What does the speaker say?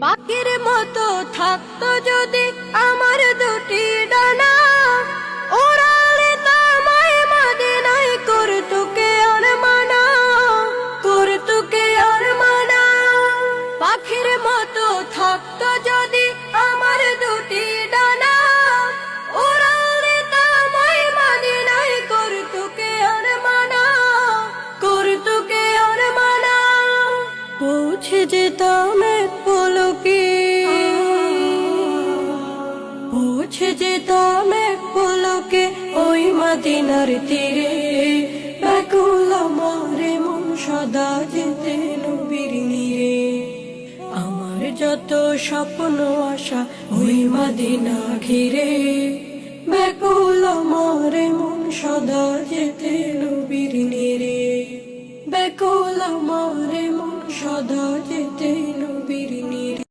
পাখির মতো থাকতো যদি আমার দুটি ডানা, ওড়ালে তোমায় মদিনায় করতো কে আর মানা, করতো কে আর মানা। পাখির মতো থাকতো যদি আমার দুটি ডানা, ওড়ালে তোমায় মদিনায় করতো কে আর মানা, করতো কে আর মানা। পৌঁছে যেতাম এক পলকে, পৌঁছে যেতাম এক পলকে ওই মদিনার তীরে। ব্যাকুল আমার মন সদা যেতে নবীর নীরে। আমার যত স্বপ্ন আশা ওই মদিনা ঘিরে। ব্যাকুল আমার মন সদা যেতে নবীর নীরে। ব্যাকুল আমার মন সদা যেতে নবীর নীরে।